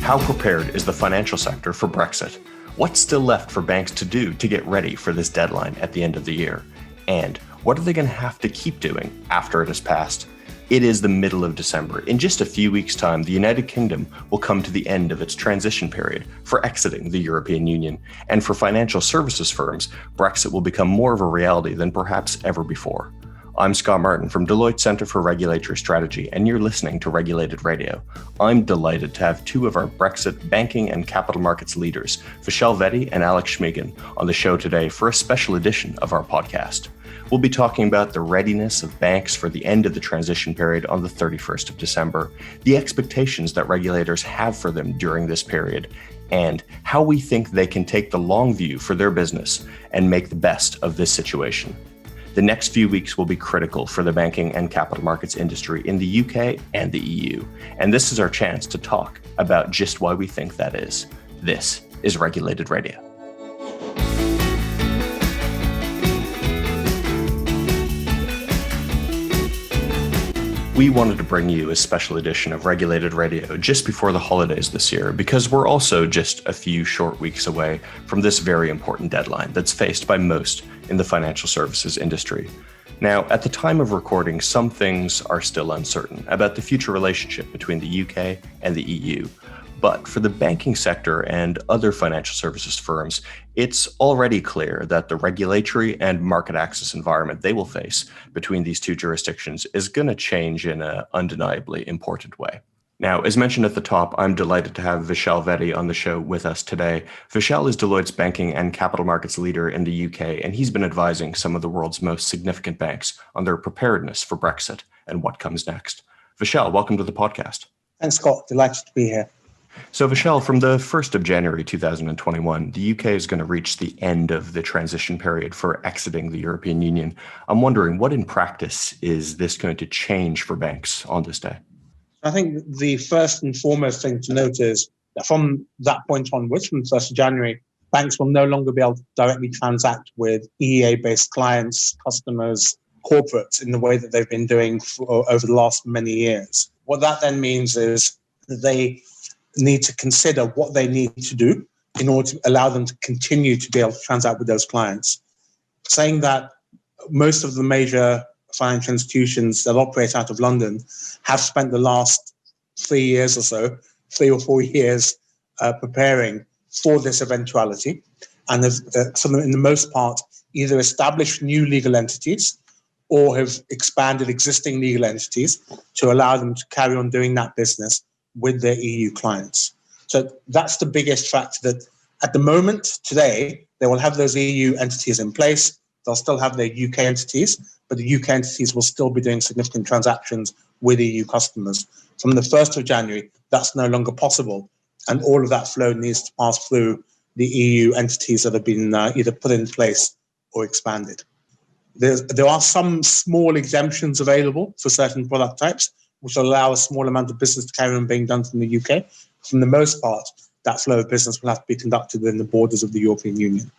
How prepared is the financial sector for Brexit? What's still left for banks to do to get ready for this deadline at the end of the year? And what are they going to have to keep doing after it has passed? It is the middle of December. In just a few weeks' time, the United Kingdom will come to the end of its transition period for exiting the European Union. And for financial services firms, Brexit will become more of a reality than perhaps ever before. I'm Scott Martin from Deloitte Centre for Regulatory Strategy, and you're listening to Regulated Radio. I'm delighted to have two of our Brexit banking and capital markets leaders, Vishal Vedi and Alex Szmigin, on the show today for a special edition of our podcast. We'll be talking about the readiness of banks for the end of the transition period on the 31st of December, the expectations that regulators have for them during this period, and how we think they can take the long view for their business and make the best of this situation. The next few weeks will be critical for the banking and capital markets industry in the UK and the EU, and this is our chance to talk about just why we think that is. This is Regulated Radio. We wanted to bring you a special edition of Regulated Radio just before the holidays this year because we're also just a few short weeks away from this very important deadline that's faced by most in the financial services industry. Now, at the time of recording, some things are still uncertain about the future relationship between the UK and the EU. But for the banking sector and other financial services firms, it's already clear that the regulatory and market access environment they will face between these two jurisdictions is going to change in an undeniably important way. Now, as mentioned at the top, I'm delighted to have Vishal Vedi on the show with us today. Vishal is Deloitte's banking and capital markets leader in the UK, and he's been advising some of the world's most significant banks on their preparedness for Brexit and what comes next. Vishal, welcome to the podcast. Thanks, Scott. Delighted to be here. So, Vishal, from the 1st of January 2021, the UK is going to reach the end of the transition period for exiting the European Union. I'm wondering, what in practice is this going to change for banks on this day? I think the first and foremost thing to note is that from that point onwards, from the 1st of January, banks will no longer be able to directly transact with EEA-based clients, customers, corporates in the way that they've been doing over the last many years. What that then means is that they need to consider what they need to do in order to allow them to continue to be able to transact with those clients. Saying that most of the major financial institutions that operate out of London have spent the last 3 years or so, 3 or 4 years, preparing for this eventuality, and have, for the most part, either established new legal entities or have expanded existing legal entities to allow them to carry on doing that business with their EU clients. So that's the biggest factor, that at the moment, today, they will have those EU entities in place. They'll still have their UK entities, but the UK entities will still be doing significant transactions with EU customers. From the 1st of January, that's no longer possible. And all of that flow needs to pass through the EU entities that have been either put in place or expanded. There are some small exemptions available for certain product types, which will allow a small amount of business to carry on being done from the UK. For the most part, that flow of business will have to be conducted within the borders of the European Union.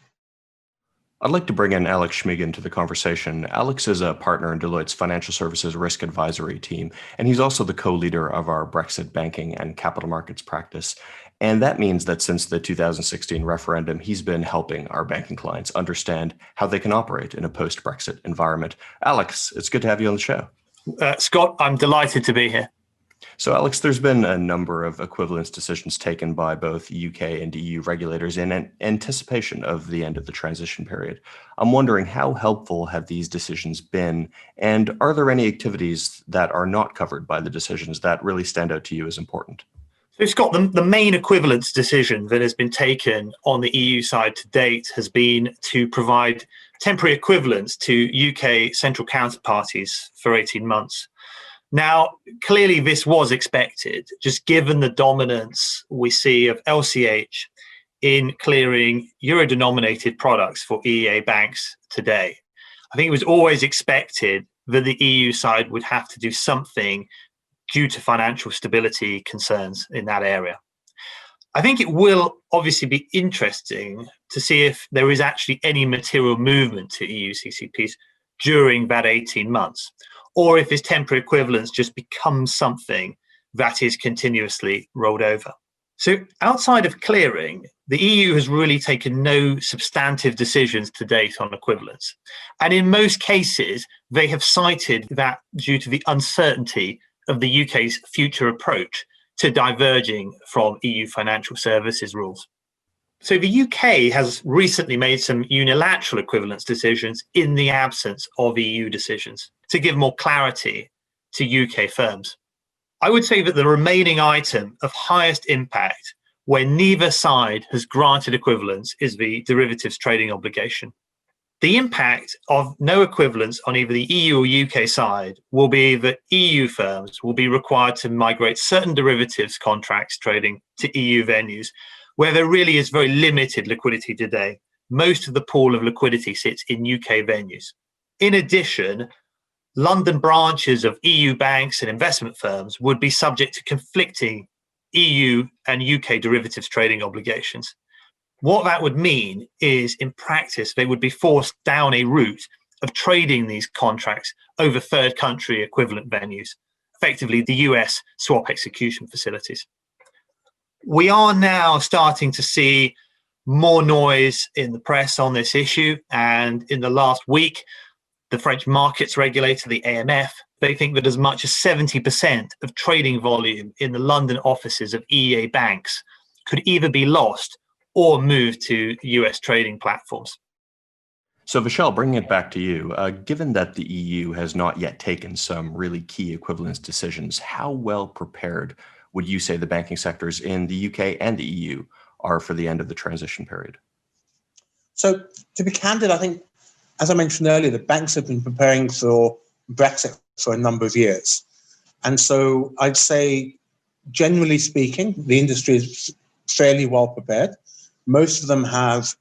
I'd like to bring in Alex Szmigin to the conversation. Alex is a partner in Deloitte's Financial Services Risk Advisory team, and he's also the co-leader of our Brexit banking and capital markets practice. And that means that since the 2016 referendum, he's been helping our banking clients understand how they can operate in a post-Brexit environment. Alex, it's good to have you on the show. Scott, I'm delighted to be here. So, Alex, there's been a number of equivalence decisions taken by both UK and EU regulators in anticipation of the end of the transition period. I'm wondering, how helpful have these decisions been? And are there any activities that are not covered by the decisions that really stand out to you as important? So, Scott, the main equivalence decision that has been taken on the EU side to date has been to provide temporary equivalence to UK central counterparties for 18 months. Now, clearly this was expected, just given the dominance we see of LCH in clearing euro-denominated products for EEA banks today. I think it was always expected that the EU side would have to do something due to financial stability concerns in that area. I think it will obviously be interesting to see if there is actually any material movement to EU CCPs during that 18 months, or if this temporary equivalence just becomes something that is continuously rolled over. So outside of clearing, the EU has really taken no substantive decisions to date on equivalence. And in most cases, they have cited that due to the uncertainty of the UK's future approach to diverging from EU financial services rules. So the UK has recently made some unilateral equivalence decisions in the absence of EU decisions to give more clarity to UK firms. I would say that the remaining item of highest impact where neither side has granted equivalence is the derivatives trading obligation. The impact of no equivalence on either the EU or UK side will be that EU firms will be required to migrate certain derivatives contracts trading to EU venues where there really is very limited liquidity today. Most of the pool of liquidity sits in UK venues. In addition, London branches of EU banks and investment firms would be subject to conflicting EU and UK derivatives trading obligations. What that would mean is, in practice, they would be forced down a route of trading these contracts over third country equivalent venues, effectively the US swap execution facilities. We are now starting to see more noise in the press on this issue, and in the last week, the French markets regulator, the AMF, they think that as much as 70% of trading volume in the London offices of EEA banks could either be lost or moved to US trading platforms. So Vishal, bringing it back to you, given that the EU has not yet taken some really key equivalence decisions, how well prepared would you say the banking sectors in the UK and the EU are for the end of the transition period? So to be candid, I think, as I mentioned earlier, the banks have been preparing for Brexit for a number of years. And so I'd say, generally speaking, the industry is fairly well prepared. Most of them have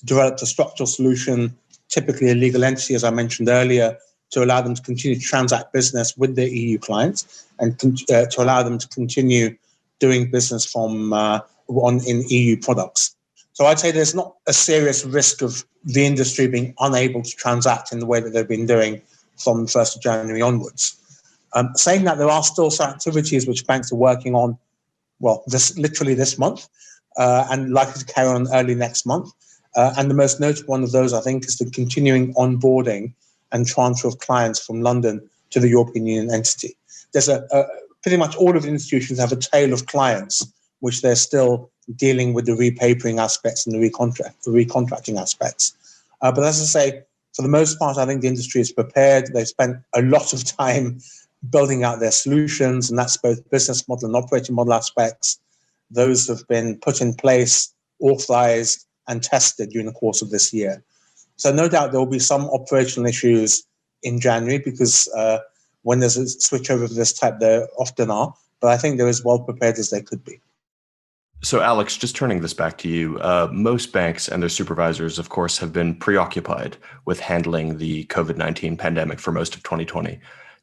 developed a structural solution, typically a legal entity, as I mentioned earlier, to allow them to continue to transact business with their EU clients and to allow them to continue doing business in EU products. So I'd say there's not a serious risk of the industry being unable to transact in the way that they've been doing from the 1st of January onwards. Saying that, there are still some activities which banks are working on, literally this month, and likely to carry on early next month. And the most notable one of those, I think, is the continuing onboarding and transfer of clients from London to the European Union entity. There's pretty much all of the institutions have a tail of clients which they're still dealing with the repapering aspects and the recontracting aspects. But as I say, for the most part, I think the industry is prepared. They've spent a lot of time building out their solutions, and that's both business model and operating model aspects. Those have been put in place, authorized, and tested during the course of this year. So no doubt there will be some operational issues in January because when there's a switch over of this type, there often are. But I think they're as well prepared as they could be. So Alex, just turning this back to you, most banks and their supervisors, of course, have been preoccupied with handling the COVID-19 pandemic for most of 2020.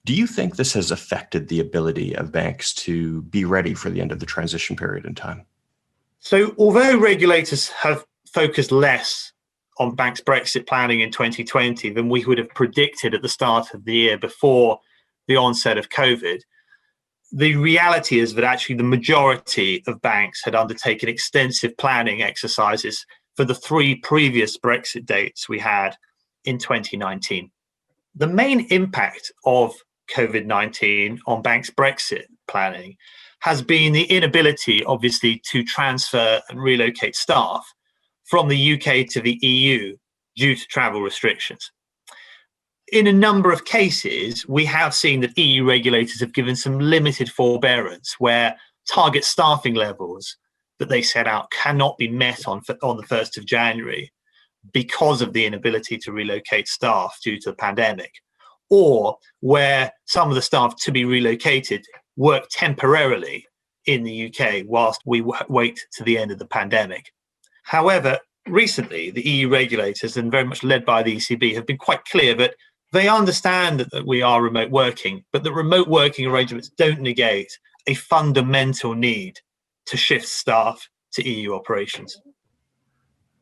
Do you think this has affected the ability of banks to be ready for the end of the transition period in time? So although regulators have focused less on banks' Brexit planning in 2020 than we would have predicted at the start of the year before the onset of COVID, the reality is that actually the majority of banks had undertaken extensive planning exercises for the 3 previous Brexit dates we had in 2019. The main impact of COVID-19 on banks' Brexit planning has been the inability, obviously, to transfer and relocate staff from the UK to the EU due to travel restrictions. In a number of cases, we have seen that EU regulators have given some limited forbearance where target staffing levels that they set out cannot be met on the 1st of January because of the inability to relocate staff due to the pandemic, or where some of the staff to be relocated work temporarily in the UK whilst we wait to the end of the pandemic. However, recently, the EU regulators, and very much led by the ECB, have been quite clear that they understand that we are remote working, but that remote working arrangements don't negate a fundamental need to shift staff to EU operations.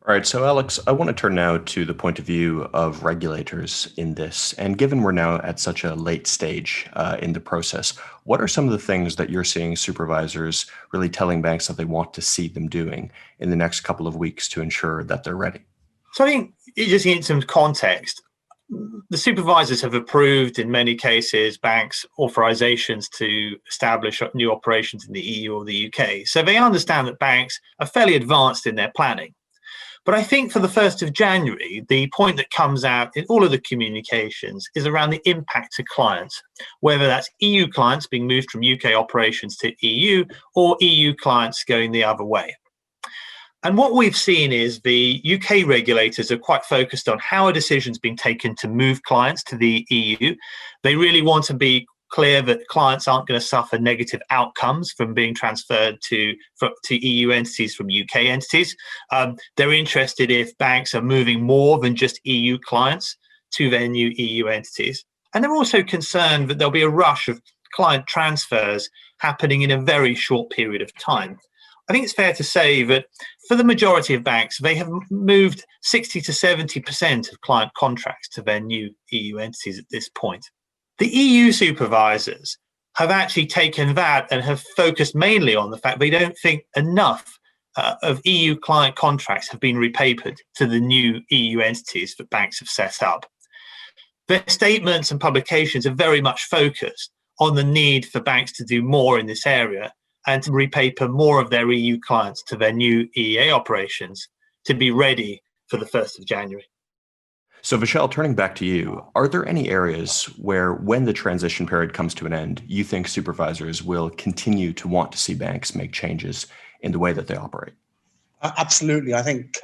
All right, so Alex, I want to turn now to the point of view of regulators in this. And given we're now at such a late stage in the process, what are some of the things that you're seeing supervisors really telling banks that they want to see them doing in the next couple of weeks to ensure that they're ready? So I think just in some context, the supervisors have approved in many cases banks' authorizations to establish new operations in the EU or the UK. So they understand that banks are fairly advanced in their planning. But I think for the 1st of January, the point that comes out in all of the communications is around the impact to clients, whether that's EU clients being moved from UK operations to EU or EU clients going the other way. And what we've seen is the UK regulators are quite focused on how a decision's been taken to move clients to the EU. They really want to be clear that clients aren't going to suffer negative outcomes from being transferred to EU entities from UK entities. They're interested if banks are moving more than just EU clients to their new EU entities. And they're also concerned that there'll be a rush of client transfers happening in a very short period of time. I think it's fair to say that for the majority of banks, they have moved 60 to 70% of client contracts to their new EU entities at this point. The EU supervisors have actually taken that and have focused mainly on the fact they don't think enough of EU client contracts have been repapered to the new EU entities that banks have set up. Their statements and publications are very much focused on the need for banks to do more in this area and to repaper more of their EU clients to their new EEA operations to be ready for the 1st of January. So Vishal, turning back to you, are there any areas where when the transition period comes to an end, you think supervisors will continue to want to see banks make changes in the way that they operate? Absolutely. I think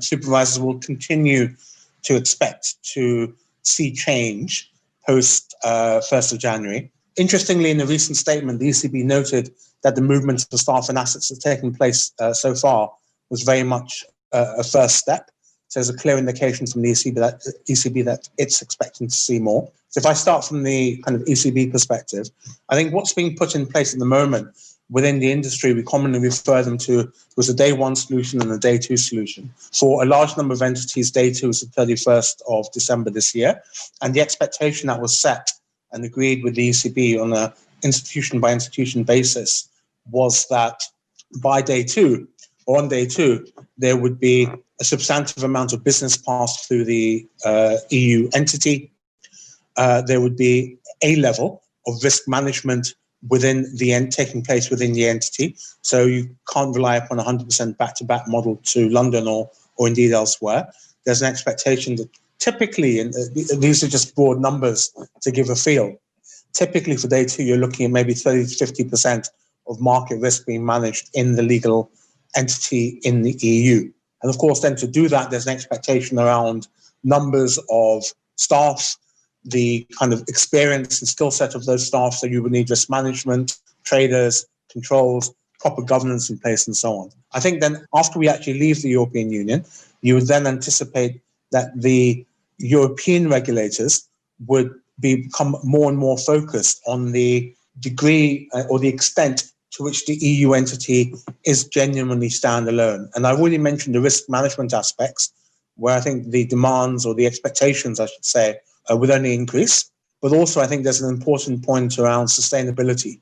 supervisors will continue to expect to see change post 1st of January. Interestingly, in a recent statement, the ECB noted that the movement of staff and assets that's taken place so far was very much a first step. So there's a clear indication from the ECB that it's expecting to see more. So if I start from the kind of ECB perspective, I think what's being put in place at the moment within the industry, we commonly refer them to was a day one solution and a day two solution. For a large number of entities, day two was the 31st of December this year. And the expectation that was set and agreed with the ECB on a institution by institution basis was that by day two, or on day two, there would be a substantive amount of business passed through the EU entity. There would be a level of risk management within the taking place within the entity. So you can't rely upon a 100% back-to-back model to London or indeed elsewhere. There's an expectation that typically, and these are just broad numbers to give a feel, typically for day two, you're looking at maybe 30 to 50% of market risk being managed in the legal entity in the EU. And of course, then to do that, there's an expectation around numbers of staff, the kind of experience and skill set of those staff. So you would need risk management, traders, controls, proper governance in place, and so on. I think then after we actually leave the European Union, you would then anticipate that the European regulators would become more and more focused on the degree or the extent to which the EU entity is genuinely standalone. And I've already mentioned the risk management aspects, where I think the demands or the expectations, I should say, would only increase. But also, I think there's an important point around sustainability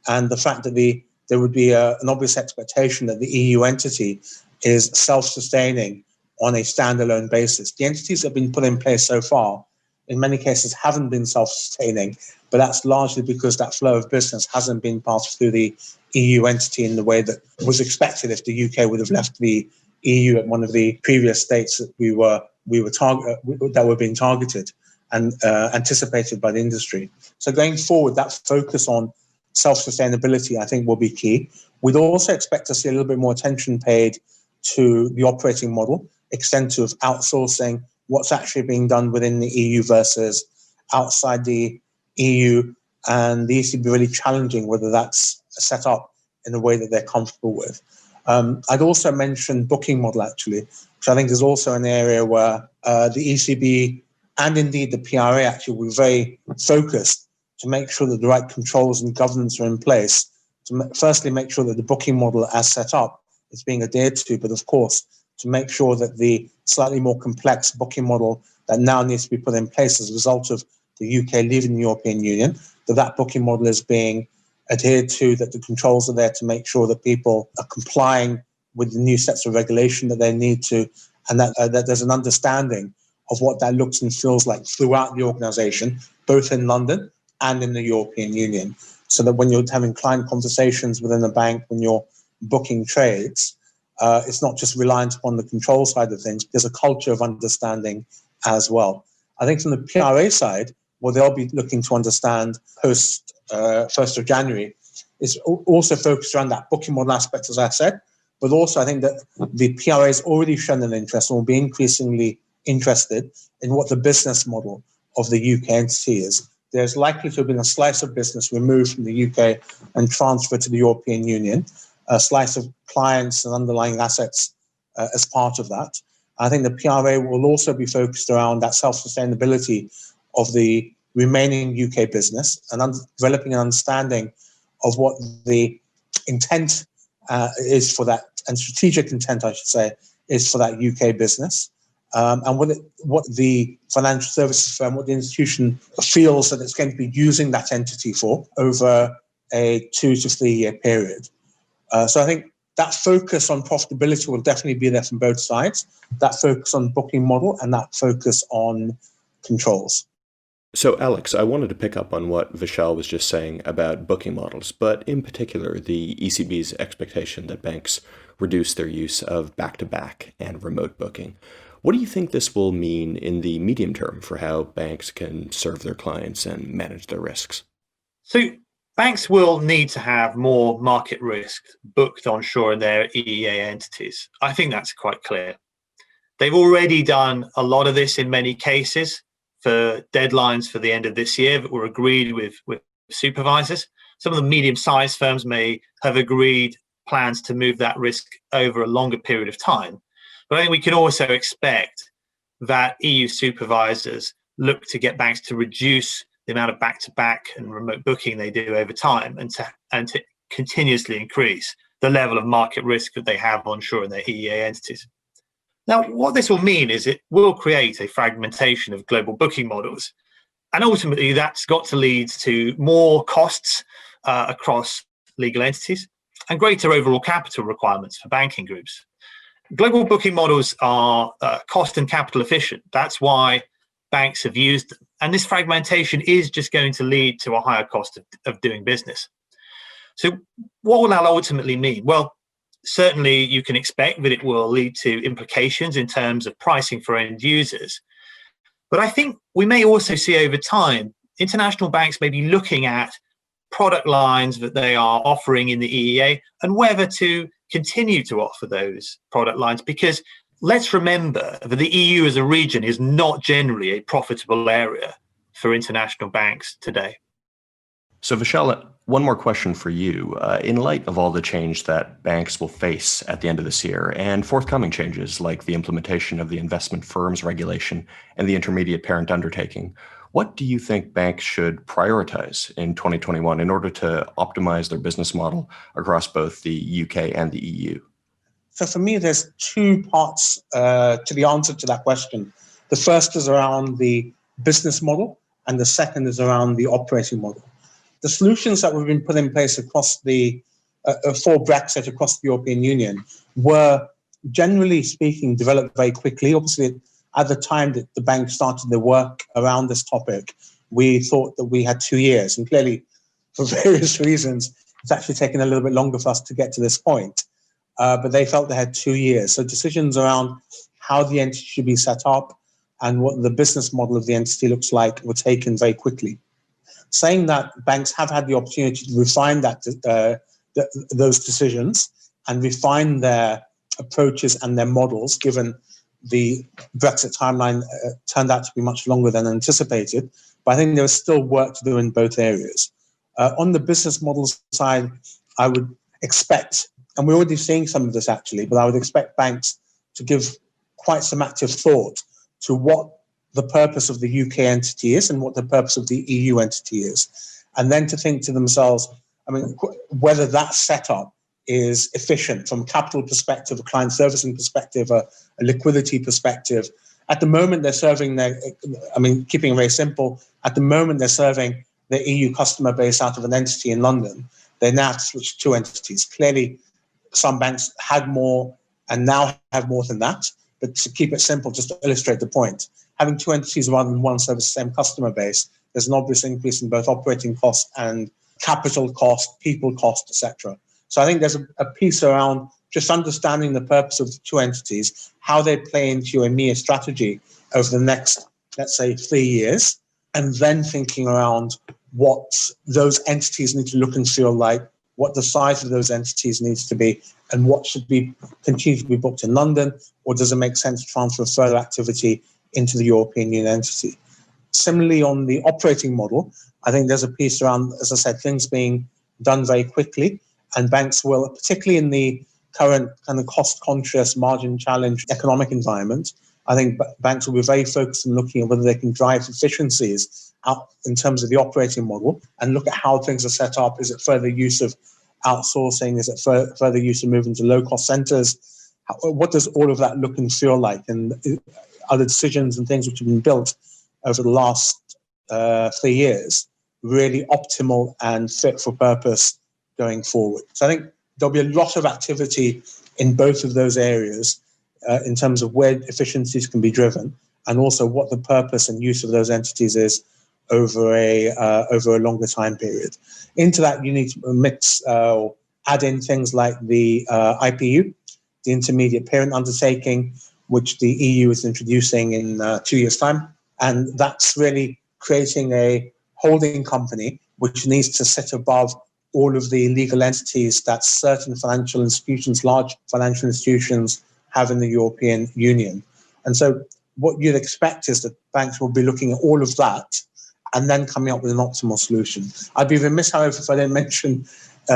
and the fact that there would be an obvious expectation that the EU entity is self-sustaining on a standalone basis. The entities that have been put in place so far, in many cases, haven't been self-sustaining, but that's largely because that flow of business hasn't been passed through the EU entity in the way that was expected if the UK would have left the EU at one of the previous states that that were being targeted and anticipated by the industry. So going forward, that focus on self-sustainability, I think, will be key. We'd also expect to see a little bit more attention paid to the operating model, extent of outsourcing, what's actually being done within the EU versus outside the EU, and the ECB really challenging whether that's set up in a way that they're comfortable with. I'd also mention booking model, actually, which I think is also an area where the ECB and indeed the PRA actually were very focused to make sure that the right controls and governance are in place, to firstly make sure that the booking model as set up is being adhered to, but of course, to make sure that the slightly more complex booking model that now needs to be put in place as a result of the UK leaving the European Union, that booking model is being adhered to, that the controls are there to make sure that people are complying with the new sets of regulation that they need to, and that there's an understanding of what that looks and feels like throughout the organisation, both in London and in the European Union. So that when you're having client conversations within a bank, when you're booking trades, it's not just reliant upon the control side of things. There's a culture of understanding as well. I think from the PRA side, what they'll be looking to understand post 1st of January is also focused around that booking model aspect, as I said, but also I think that the PRA has already shown an interest and will be increasingly interested in what the business model of the UK entity is. There's likely to have been a slice of business removed from the UK and transferred to the European Union, a slice of clients and underlying assets as part of that. I think the PRA will also be focused around that self-sustainability of the remaining UK business and developing an understanding of what the intent is for that, and strategic intent, I should say, is for that UK business. And what the financial services firm, what the institution feels that it's going to be using that entity for over a 2 to 3 year period. So I think that focus on profitability will definitely be there from both sides, that focus on booking model and that focus on controls. So, Alex, I wanted to pick up on what Vishal was just saying about booking models, but in particular, the ECB's expectation that banks reduce their use of back-to-back and remote booking. What do you think this will mean in the medium term for how banks can serve their clients and manage their risks? So banks will need to have more market risk booked onshore in their EEA entities. I think that's quite clear. They've already done a lot of this in many cases for deadlines for the end of this year that were agreed with supervisors. Some of the medium-sized firms may have agreed plans to move that risk over a longer period of time. But I think we can also expect that EU supervisors look to get banks to reduce the amount of back-to-back and remote booking they do over time, and to continuously increase the level of market risk that they have onshore in their EEA entities. Now, what this will mean is it will create a fragmentation of global booking models. And ultimately, that's got to lead to more costs across legal entities and greater overall capital requirements for banking groups. Global booking models are cost and capital efficient. That's why banks have used them. And this fragmentation is just going to lead to a higher cost of doing business. So what will that ultimately mean? Well, certainly you can expect that it will lead to implications in terms of pricing for end users. But I think we may also see over time, international banks may be looking at product lines that they are offering in the EEA and whether to continue to offer those product lines, because let's remember that the EU as a region is not generally a profitable area for international banks today. So, Vishal, one more question for you. In light of all the change that banks will face at the end of this year and forthcoming changes like the implementation of the investment firms regulation and the intermediate parent undertaking, what do you think banks should prioritize in 2021 in order to optimize their business model across both the UK and the EU? So for me, there's two parts to the answer to that question. The first is around the business model, and the second is around the operating model. The solutions that have been put in place across the for Brexit across the European Union were, generally speaking, developed very quickly. Obviously, at the time that the bank started the work around this topic, we thought that we had 2 years, and clearly, for various reasons, it's actually taken a little bit longer for us to get to this point. But they felt they had 2 years. So decisions around how the entity should be set up and what the business model of the entity looks like were taken very quickly. Saying that, banks have had the opportunity to refine those decisions and refine their approaches and their models, given the Brexit timeline turned out to be much longer than anticipated. But I think there is still work to do in both areas. On the business models side, I would expect, and we're already seeing some of this actually, but I would expect banks to give quite some active thought to what the purpose of the UK entity is and what the purpose of the EU entity is. And then to think to themselves, I mean, whether that setup is efficient from a capital perspective, a client servicing perspective, a liquidity perspective. At the moment, they're serving keeping it very simple, at the moment they're serving the EU customer base out of an entity in London. They now have to switch to two entities. Clearly, some banks had more and now have more than that. But to keep it simple, just to illustrate the point, having two entities rather than one service the same customer base, there's an obvious increase in both operating costs and capital cost, people cost, etc. So I think there's a piece around just understanding the purpose of the two entities, how they play into your EMEA strategy over the next, let's say, 3 years, and then thinking around what those entities need to look and feel like, what the size of those entities needs to be, and what should be continue to be booked in London, or does it make sense to transfer further activity into the European Union entity? Similarly, on the operating model, I think there's a piece around, as I said, things being done very quickly, and banks will, particularly in the current kind of cost-conscious, margin-challenged economic environment, I think banks will be very focused on looking at whether they can drive efficiencies out in terms of the operating model and look at how things are set up. Is it further use of outsourcing? Is it further use of moving to low-cost centres? What does all of that look and feel like? And are the decisions and things which have been built over the last 3 years really optimal and fit for purpose going forward? So I think there'll be a lot of activity in both of those areas in terms of where efficiencies can be driven, and also what the purpose and use of those entities is over a longer time period. Into that, you need to mix or add in things like the IPU, the Intermediate Parent Undertaking, which the EU is introducing in 2 years' time. And that's really creating a holding company which needs to sit above all of the legal entities that certain financial institutions, large financial institutions, have in the European Union. And so what you'd expect is that banks will be looking at all of that and then coming up with an optimal solution. I'd be remiss, however, if I didn't mention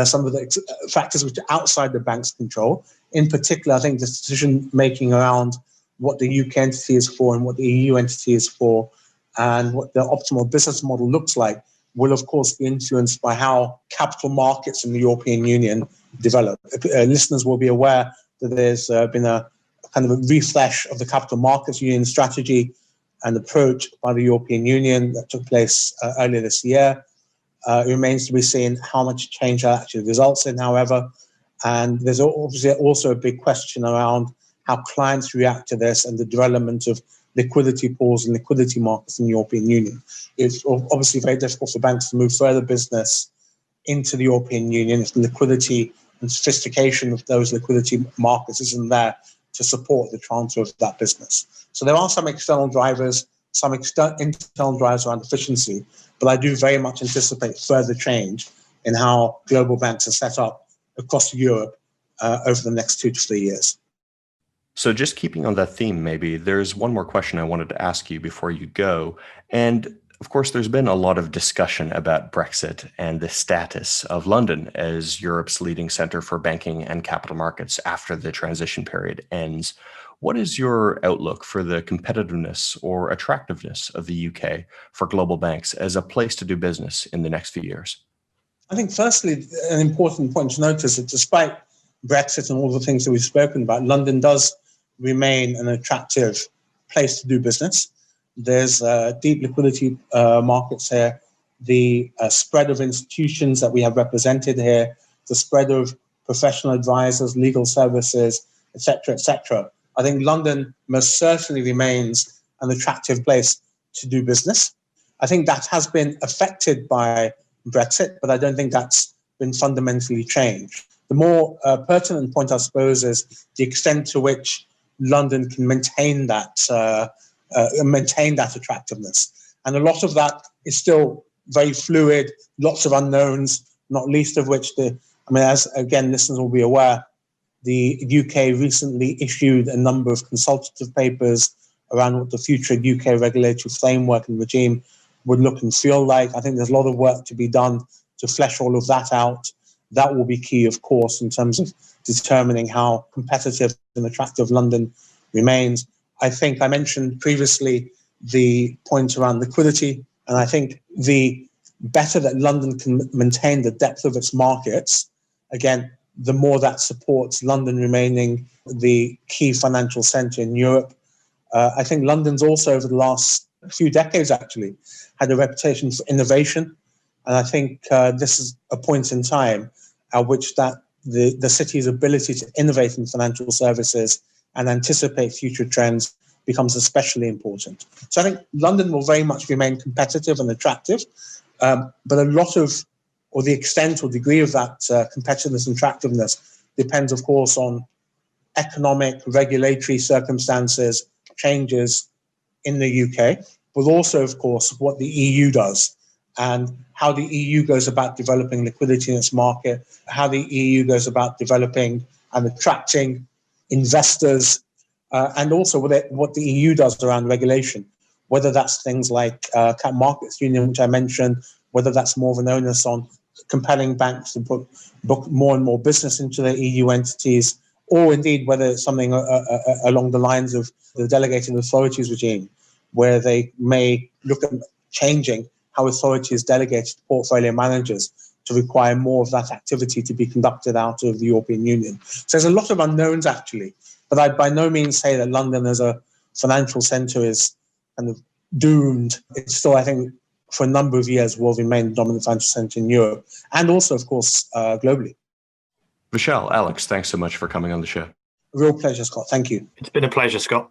some of the factors which are outside the bank's control. In particular, I think the decision-making around what the UK entity is for and what the EU entity is for and what the optimal business model looks like will, of course, be influenced by how capital markets in the European Union develop. Listeners will be aware that there's been a kind of a refresh of the capital markets union strategy and approach by the European Union that took place earlier this year. It remains to be seen how much change that actually results in, however. And there's obviously also a big question around how clients react to this and the development of liquidity pools and liquidity markets in the European Union. It's obviously very difficult for banks to move further business into the European Union if the liquidity and sophistication of those liquidity markets isn't there to support the transfer of that business. So there are some external drivers, some internal drivers around efficiency, but I do very much anticipate further change in how global banks are set up across Europe over the next 2 to 3 years. So just keeping on that theme, maybe there's one more question I wanted to ask you before you go. And of course, there's been a lot of discussion about Brexit and the status of London as Europe's leading center for banking and capital markets after the transition period ends. What is your outlook for the competitiveness or attractiveness of the UK for global banks as a place to do business in the next few years? I think, firstly, an important point to note is that despite Brexit and all the things that we've spoken about, London does remain an attractive place to do business. There's deep liquidity markets here, the spread of institutions that we have represented here, the spread of professional advisors, legal services, etc., etc. I think London most certainly remains an attractive place to do business. I think that has been affected by Brexit, but I don't think that's been fundamentally changed. The more pertinent point, I suppose, is the extent to which London can maintain that attractiveness. And a lot of that is still very fluid, lots of unknowns, not least of which as again, listeners will be aware, the UK recently issued a number of consultative papers around what the future UK regulatory framework and regime would look and feel like. I think there's a lot of work to be done to flesh all of that out. That will be key, of course, in terms of determining how competitive and attractive London remains. I think I mentioned previously the point around liquidity, and I think the better that London can maintain the depth of its markets, again, the more that supports London remaining the key financial centre in Europe. I think London's also, over the last few decades actually, had a reputation for innovation. And I think this is a point in time at which that the city's ability to innovate in financial services and anticipate future trends becomes especially important. So I think London will very much remain competitive and attractive, but a lot of, or the extent or degree of that competitiveness and attractiveness depends, of course, on economic, regulatory circumstances, changes in the UK, but also, of course, what the EU does and how the EU goes about developing liquidity in its market, how the EU goes about developing and attracting investors, and also what the EU does around regulation, whether that's things like Capital Markets Union, which I mentioned, whether that's more of an onus on compelling banks to book more and more business into their EU entities, or indeed whether it's something along the lines of the delegated authorities regime, where they may look at changing how authority is delegated to portfolio managers to require more of that activity to be conducted out of the European Union. So there's a lot of unknowns, actually. But I'd by no means say that London as a financial centre is kind of doomed. It's still, I think, for a number of years will remain the dominant financial centre in Europe and also, of course, globally. Vishal, Alex, thanks so much for coming on the show. Real pleasure, Scott. Thank you. It's been a pleasure, Scott.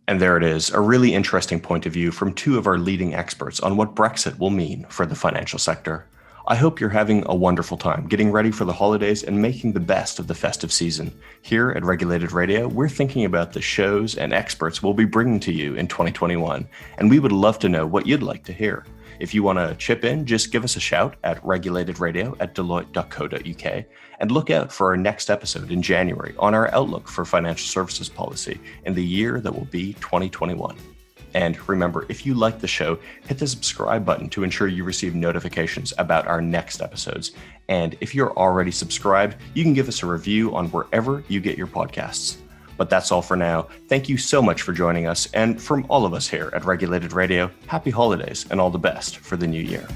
And there it is, a really interesting point of view from two of our leading experts on what Brexit will mean for the financial sector. I hope you're having a wonderful time getting ready for the holidays and making the best of the festive season. Here at Regulated Radio, we're thinking about the shows and experts we'll be bringing to you in 2021, and we would love to know what you'd like to hear. If you want to chip in, just give us a shout at regulatedradio@deloitte.co.uk and look out for our next episode in January on our outlook for financial services policy in the year that will be 2021. And remember, if you like the show, hit the subscribe button to ensure you receive notifications about our next episodes. And if you're already subscribed, you can give us a review on wherever you get your podcasts. But that's all for now. Thank you so much for joining us. And from all of us here at Regulated Radio, happy holidays and all the best for the new year.